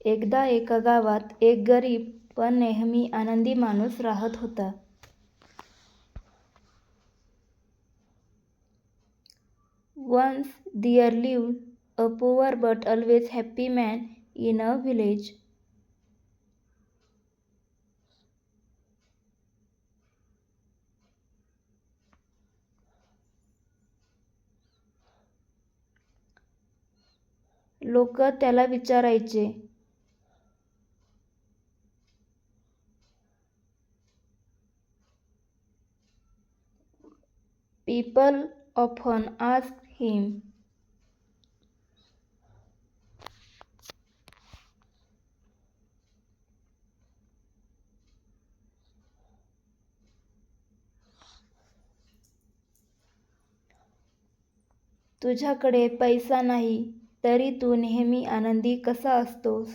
एकदा एका गावात एक गरीब पण नेहमी आनंदी माणूस राहत होता. Once there lived a poor but always happy man in a village. लोक त्याला विचारायचे, People often asked him, तुझ्याकडे पैसा नाही तरी तू नेहमी आनंदी कसा असतोस?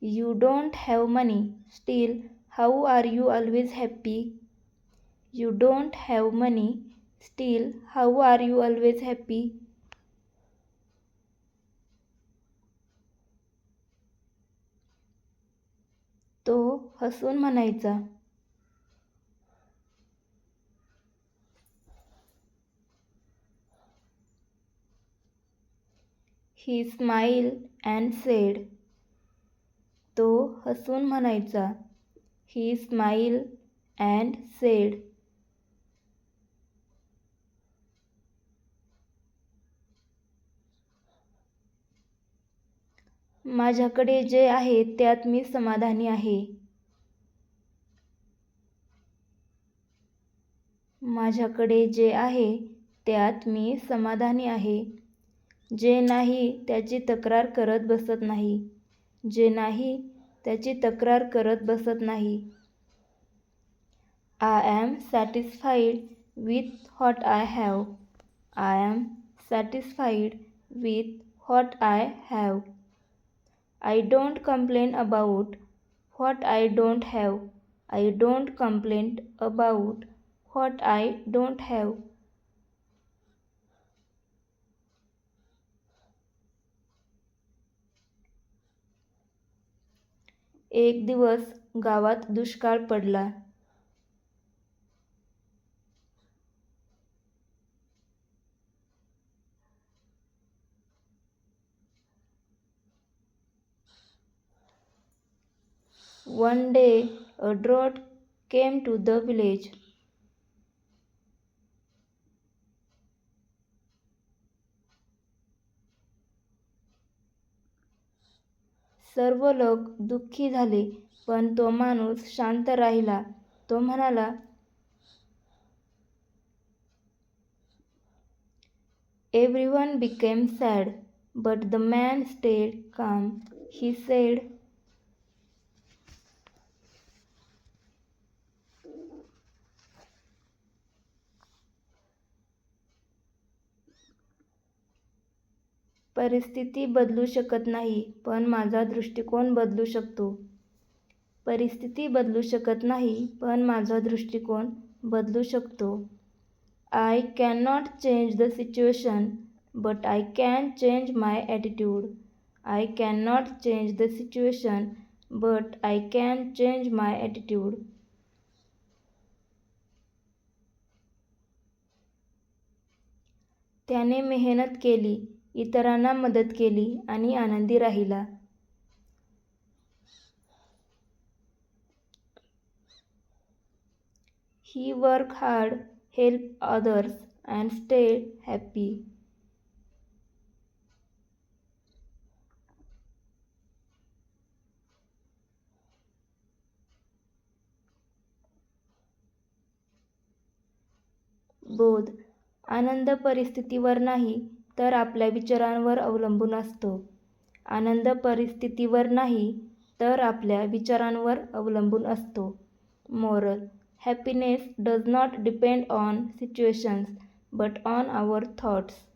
You don't have money, still how are you always happy? You don't have money, still how are you always happy? तो हसून म्हणायचा, He smiled and said. तो हसून म्हणायचा, He smiled and said. माझ्याकडे जे आहे त्यात मी समाधानी आहे. माझ्याकडे जे आहे त्यात मी समाधानी आहे. जे नाही त्याची तक्रार करत बसत नाही. जे नाही त्याची तक्रार करत बसत नाही. I am satisfied with what I have. I am satisfied with what I have. I don't complain about what I don't have. I don't complain about what I don't have. एक दिवस गावात दुष्काळ पडला. One day a drought came to the village. सर्व लोक दुःखी झाले, पण तो माणूस शांत राहिला. तो म्हणाला, Everyone became sad, but the man stayed calm. He said, परिस्थिती बदलू शकत नाही, पण माझा दृष्टिकोन बदलू शकतो. परिस्थिती बदलू शकत नाही, पण माझा दृष्टिकोन बदलू शकतो. I cannot change the situation, but I can change my attitude. I cannot change the situation, but I can change my attitude. त्याने मेहनत केली, इतरांना मदत केली आणि आनंदी राहिला. He worked hard, helped others, and stayed happy. बोध: आनंद परिस्थितीवर नाही तर आपल्या विचारांवर अवलंबून असतो. आनंद परिस्थितीवर नाही तर आपल्या विचारांवर अवलंबून असतो. Moral: happiness does not depend on situations but on our thoughts.